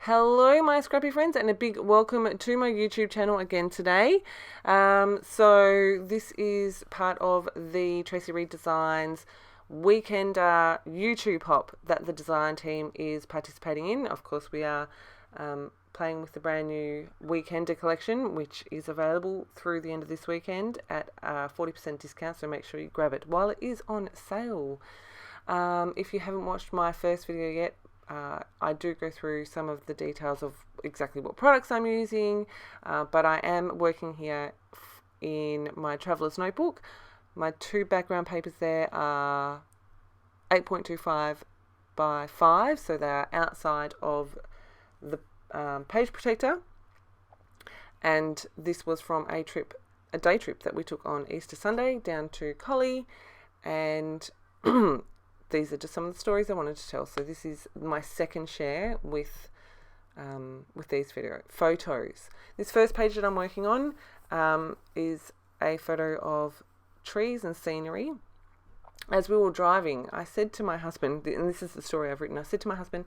Hello, my scrappy friends, and a big welcome to my YouTube channel again today. So this is part of the Traci Reed Designs Weekender YouTube hop that the design team is participating in. Of course, we are playing with the brand new Weekender collection, which is available through the end of this weekend at 40% discount, so make sure you grab it while it is on sale. If you haven't watched my first video yet, I do go through some of the details of exactly what products I'm using, but I am working here in my traveller's notebook. My two background papers there are 8.25 by 5, so they're outside of the page protector, and this was from a day trip that we took on Easter Sunday down to Collie, and these are just some of the stories I wanted to tell. So this is my second share with these photos. This first page that I'm working on is a photo of trees and scenery. As we were driving, I said to my husband, and this is the story I've written, I said to my husband,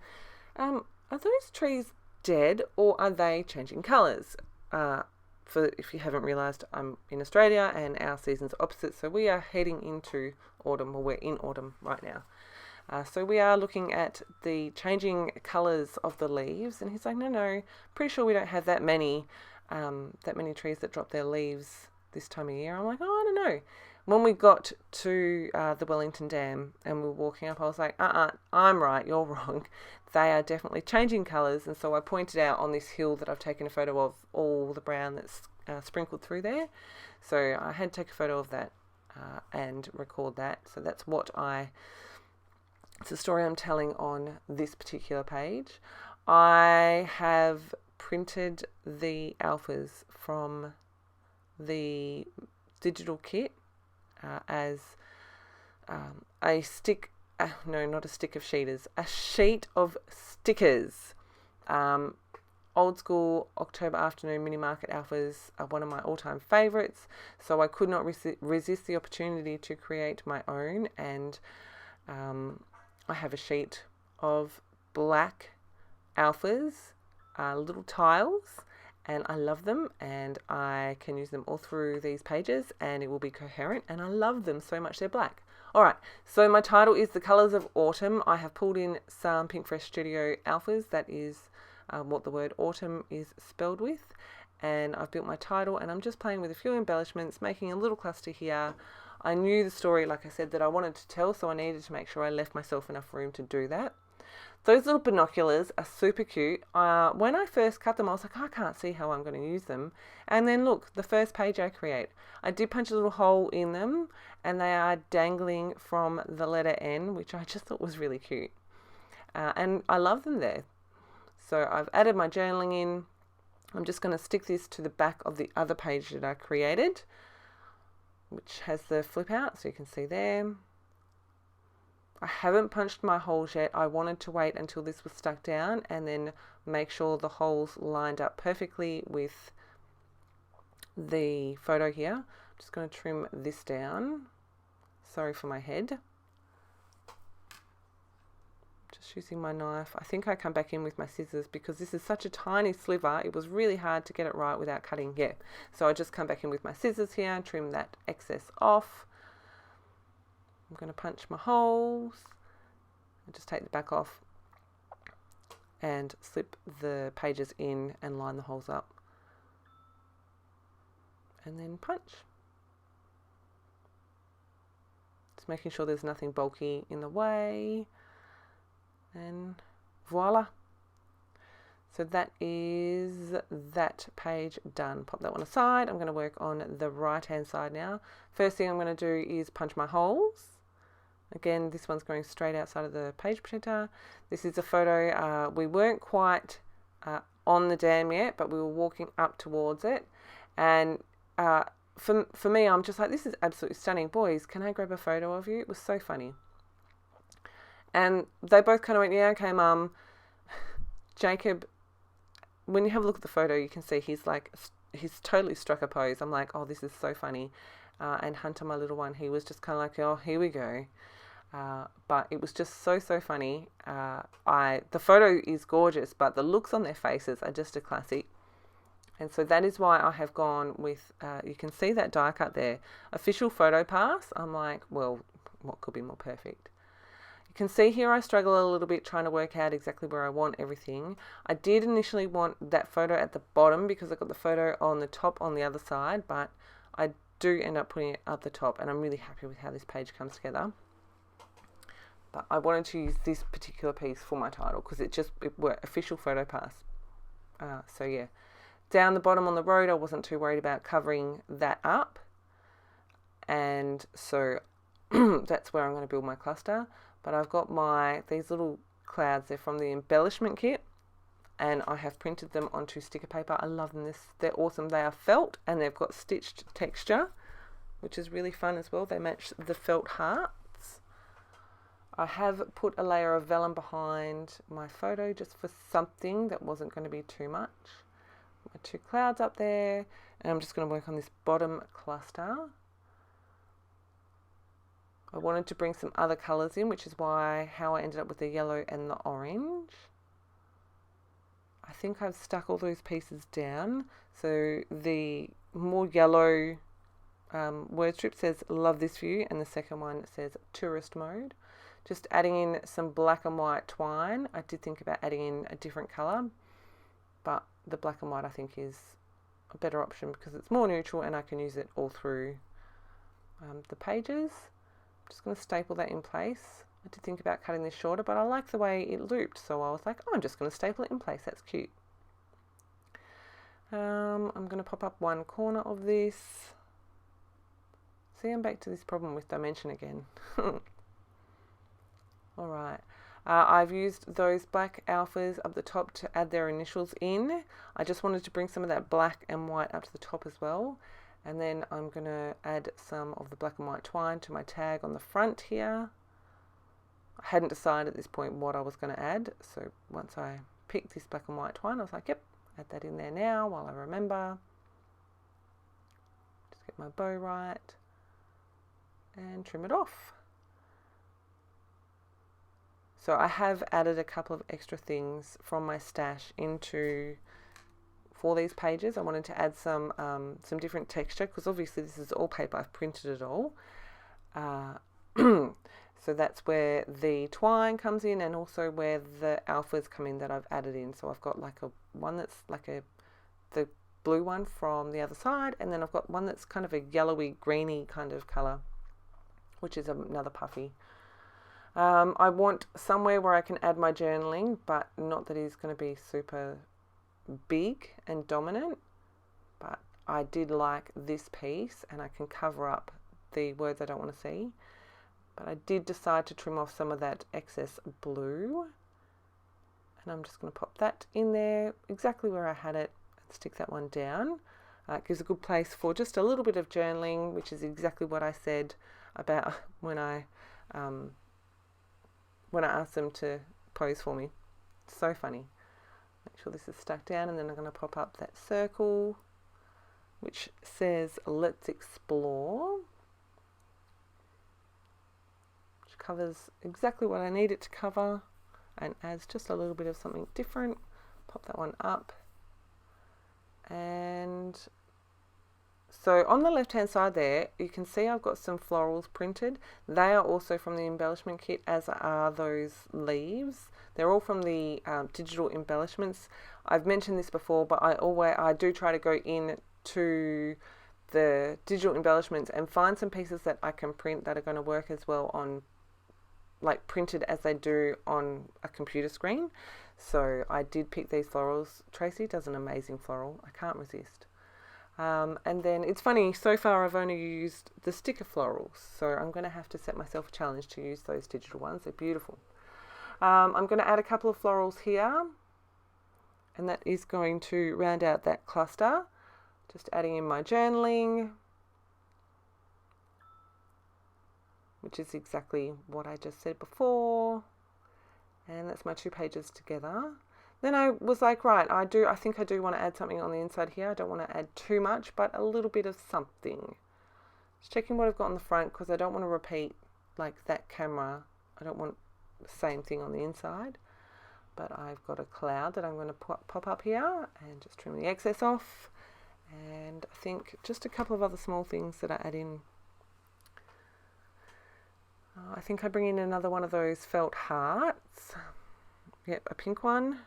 are those trees dead or are they changing colours? For if you haven't realised, I'm in Australia and our season's opposite, so we are heading into autumn, or we're in autumn right now. So we are looking at the changing colours of the leaves, and he's like, no, pretty sure we don't have that many trees that drop their leaves this time of year. I'm like, I don't know. When we got to the Wellington Dam and we were walking up, I was like, I'm right, you're wrong. They are definitely changing colours. And so I pointed out on this hill that I've taken a photo of all the brown that's sprinkled through there. So I had to take a photo of that and record that. So that's it's a story I'm telling on this particular page. I have printed the alphas from the digital kit as a stick, no, not a stick of sheeters, a sheet of stickers. Old school October afternoon mini market alphas are one of my all-time favourites, so I could not resist the opportunity to create my own, and I have a sheet of black alphas, little tiles, and I love them, and I can use them all through these pages and it will be coherent, and I love them so much. They're black. Alright, so my title is The Colours of Autumn. I have pulled in some Pink Fresh Studio alphas. That is what the word autumn is spelled with, and I've built my title, and I'm just playing with a few embellishments, making a little cluster here. I knew the story, like I said, that I wanted to tell, so I needed to make sure I left myself enough room to do that. Those little binoculars are super cute. When I first cut them, I was like, I can't see how I'm going to use them. And then look, the first page I create, I did punch a little hole in them, and they are dangling from the letter N, which I just thought was really cute. And I love them there. So I've added my journaling in. I'm just going to stick this to the back of the other page that I created, which has the flip out, so you can see there. I haven't punched my holes yet. I wanted to wait until this was stuck down and then make sure the holes lined up perfectly with the photo here. I'm just going to trim this down. Sorry for my head. Just using my knife. I think I come back in with my scissors because this is such a tiny sliver. It was really hard to get it right without cutting. Yeah, so I just come back in with my scissors here and trim that excess off. I'm going to punch my holes and just take the back off and slip the pages in and line the holes up, and then punch. Just making sure there's nothing bulky in the way, and voila. So that is that page done. Pop that one aside. I'm going to work on the right hand side now. First thing I'm going to do is punch my holes. Again, this one's going straight outside of the page protector. This is a photo. We weren't quite on the dam yet, but we were walking up towards it. And for me, I'm just like, this is absolutely stunning. Boys, can I grab a photo of you? It was so funny. And they both kind of went, yeah, okay, Mum. Jacob, when you have a look at the photo, you can see he's totally struck a pose. I'm like, oh, this is so funny. And Hunter, my little one, he was just kind of like, oh, here we go. But it was just so funny. The photo is gorgeous, but the looks on their faces are just a classic. And so that is why I have gone with, you can see that die cut there, official photo pass. I'm like, well, what could be more perfect? You can see here I struggle a little bit trying to work out exactly where I want everything. I did initially want that photo at the bottom because I got the photo on the top on the other side, but I do end up putting it up the top, and I'm really happy with how this page comes together. But I wanted to use this particular piece for my title because it were official photo pass. So yeah, down the bottom on the road, I wasn't too worried about covering that up. And so that's where I'm going to build my cluster. But I've got these little clouds. They're from the embellishment kit, and I have printed them onto sticker paper. I love them. They're awesome. They are felt, and they've got stitched texture, which is really fun as well. They match the felt hearts. I have put a layer of vellum behind my photo just for something that wasn't going to be too much. My two clouds up there, and I'm just going to work on this bottom cluster. I wanted to bring some other colours in, which is how I ended up with the yellow and the orange. I think I've stuck all those pieces down. So the more yellow word strip says love this view, and the second one says tourist mode. Just adding in some black and white twine. I did think about adding in a different colour, but the black and white I think is a better option because it's more neutral and I can use it all through the pages. I'm just going to staple that in place. I did think about cutting this shorter, but I like the way it looped, so I was like, oh, I'm just going to staple it in place. That's cute. I'm going to pop up one corner of this. See, I'm back to this problem with dimension again. Alright, I've used those black alphas up the top to add their initials in. I just wanted to bring some of that black and white up to the top as well. And then I'm going to add some of the black and white twine to my tag on the front here. I hadn't decided at this point what I was going to add. So once I picked this black and white twine, I was like, yep, add that in there now while I remember. Just get my bow right and trim it off. So I have added a couple of extra things from my stash for these pages. I wanted to add some different texture because obviously this is all paper. I've printed it all. So that's where the twine comes in and also where the alphas come in that I've added in. So I've got like one that's like the blue one from the other side, and then I've got one that's kind of a yellowy greeny kind of colour, which is another puffy. I want somewhere where I can add my journaling, but not that it's going to be super big and dominant. But I did like this piece, and I can cover up the words I don't want to see. But I did decide to trim off some of that excess blue, and I'm just going to pop that in there exactly where I had it and stick that one down. It gives a good place for just a little bit of journaling, which is exactly what I said about when I asked them to pose for me. So funny. Make sure this is stuck down, and then I'm going to pop up that circle which says let's explore, which covers exactly what I need it to cover and adds just a little bit of something different. Pop that one up. And so on the left hand side there, you can see I've got some florals printed. They are also from the embellishment kit, as are those leaves. They're all from the digital embellishments. I've mentioned this before, but I do try to go in to the digital embellishments and find some pieces that I can print that are going to work as well on, like printed as they do on a computer screen. So I did pick these florals. Traci does an amazing floral. I can't resist. And then it's funny, so far I've only used the sticker florals, so I'm going to have to set myself a challenge to use those digital ones. They're beautiful. I'm going to add a couple of florals here, and that is going to round out that cluster. Just adding in my journaling, which is exactly what I just said before, and that's my 2 pages together. Then I was like, right, I think I do want to add something on the inside here. I don't want to add too much, but a little bit of something. Just checking what I've got on the front because I don't want to repeat like that camera, I don't want the same thing on the inside, but I've got a cloud that I'm going to pop up here and just trim the excess off. And I think just a couple of other small things that I add in. I think I bring in another one of those felt hearts. Yep, a pink one.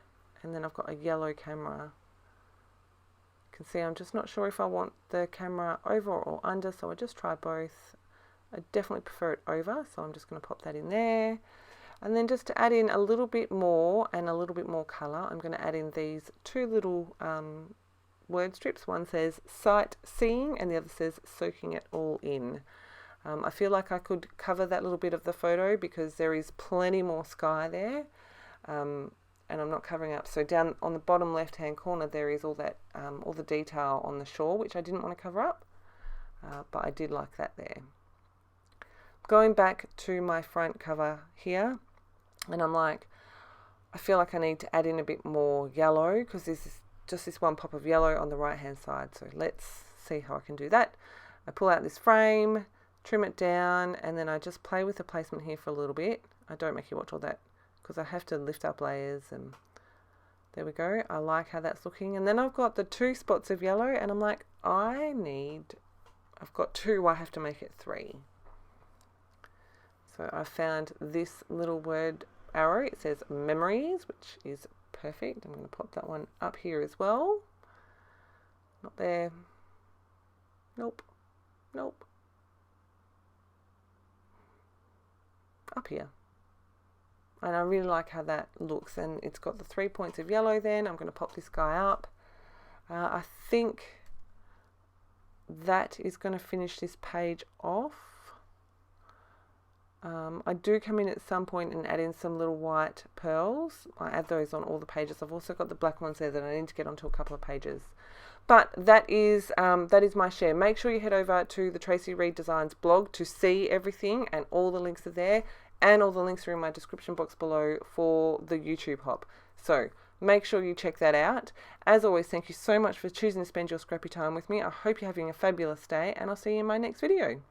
And then I've got a yellow camera. You can see I'm just not sure if I want the camera over or under, so I just try both. I definitely prefer it over, so I'm just going to pop that in there. And then just to add in a little bit more and a little bit more colour, I'm going to add in these two little word strips. One says sightseeing and the other says soaking it all in. I feel like I could cover that little bit of the photo because there is plenty more sky there, and I'm not covering up. So down on the bottom left hand corner there is all that all the detail on the shore, which I didn't want to cover up, but I did like that there. Going back to my front cover here, and I'm like, I feel like I need to add in a bit more yellow because this is just this one pop of yellow on the right hand side. So let's see how I can do that. I pull out this frame, trim it down, and then I just play with the placement here for a little bit. I don't make you watch all that because I have to lift up layers, and there we go. I like how that's looking. And then I've got the two spots of yellow and I'm like, I've got two, I have to make it three. So I found this little word arrow. It says memories, which is perfect. I'm going to pop that one up here as well. Not there. Nope. Nope. Up here. And I really like how that looks, and it's got the 3 points of yellow then. I'm going to pop this guy up. I think that is going to finish this page off. I do come in at some point and add in some little white pearls. I add those on all the pages. I've also got the black ones there that I need to get onto a couple of pages. But that is my share. Make sure you head over to the Traci Reed Designs blog to see everything, and all the links are there, and all the links are in my description box below for the YouTube hop. So make sure you check that out. As always, thank you so much for choosing to spend your scrappy time with me. I hope you're having a fabulous day, and I'll see you in my next video.